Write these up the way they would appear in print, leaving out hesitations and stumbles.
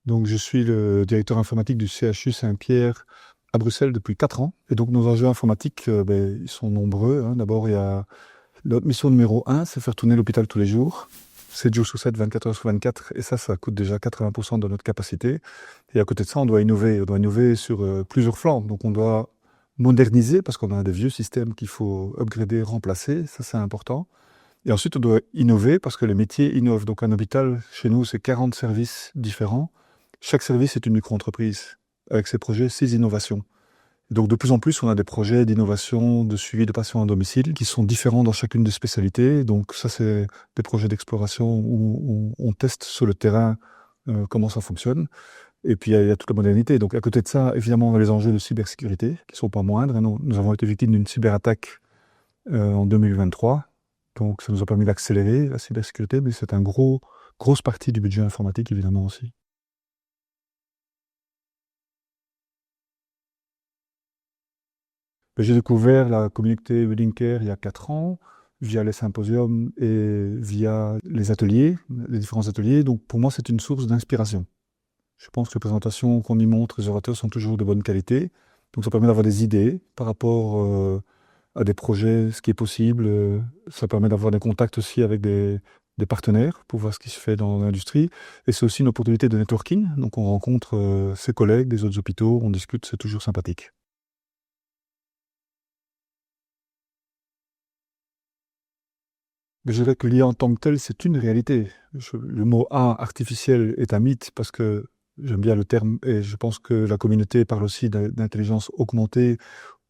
Donc, je suis le directeur informatique du CHU Saint-Pierre à Bruxelles depuis 4 ans. Et donc, nos enjeux informatiques, ils sont nombreux, hein. D'abord, il y a notre mission numéro 1, c'est faire tourner l'hôpital tous les jours, 7 jours sur 7, 24 heures sur 24. Et ça coûte déjà 80% de notre capacité. Et à côté de ça, on doit innover. On doit innover sur plusieurs flancs. Donc, on doit moderniser parce qu'on a des vieux systèmes qu'il faut upgrader, remplacer. Ça, c'est important. Et ensuite, on doit innover parce que les métiers innovent. Donc, un hôpital, chez nous, c'est 40 services différents. Chaque service est une micro-entreprise avec ses projets, ses innovations. Donc, de plus en plus, on a des projets d'innovation, de suivi de patients à domicile qui sont différents dans chacune des spécialités. Donc, ça, c'est des projets d'exploration où on teste sur le terrain comment ça fonctionne. Et puis, il y a toute la modernité. Donc, à côté de ça, évidemment, on a les enjeux de cybersécurité qui ne sont pas moindres. Nous avons été victimes d'une cyberattaque en 2023. Donc, ça nous a permis d'accélérer la cybersécurité, mais c'est grosse partie du budget informatique, évidemment, aussi. J'ai découvert la communauté Wedding Care il y a 4 ans, via les symposiums et via les ateliers, les différents ateliers. Donc, pour moi, c'est une source d'inspiration. Je pense que les présentations qu'on y montre, les orateurs sont toujours de bonne qualité. Donc, ça permet d'avoir des idées par rapport à des projets, ce qui est possible. Ça permet d'avoir des contacts aussi avec des partenaires pour voir ce qui se fait dans l'industrie. Et c'est aussi une opportunité de networking. Donc, on rencontre ses collègues des autres hôpitaux, on discute, c'est toujours sympathique. Mais je dirais que l'IA en tant que telle, c'est une réalité. Le mot A, artificiel, est un mythe parce que j'aime bien le terme et je pense que la communauté parle aussi d'intelligence augmentée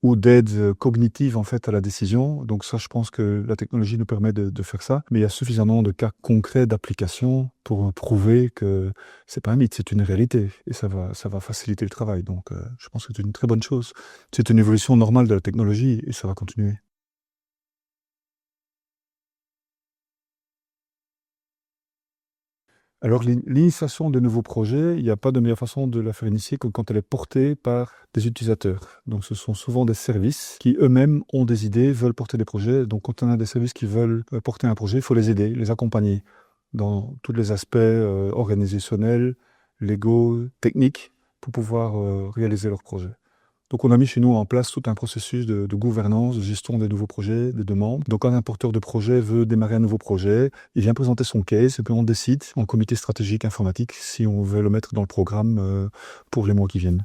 ou d'aide cognitive en fait à la décision. Donc ça, je pense que la technologie nous permet de faire ça. Mais il y a suffisamment de cas concrets d'application pour prouver que c'est pas un mythe, c'est une réalité et ça va faciliter le travail. Donc je pense que c'est une très bonne chose. C'est une évolution normale de la technologie et ça va continuer. Alors, l'initiation de nouveaux projets, il n'y a pas de meilleure façon de la faire initier que quand elle est portée par des utilisateurs. Donc, ce sont souvent des services qui eux-mêmes ont des idées, veulent porter des projets. Donc, quand on a des services qui veulent porter un projet, il faut les aider, les accompagner dans tous les aspects organisationnels, légaux, techniques, pour pouvoir réaliser leur projet. Donc, on a mis chez nous en place tout un processus de gouvernance, de gestion des nouveaux projets, des demandes. Donc, quand un porteur de projet veut démarrer un nouveau projet, il vient présenter son case et puis on décide en comité stratégique informatique si on veut le mettre dans le programme pour les mois qui viennent.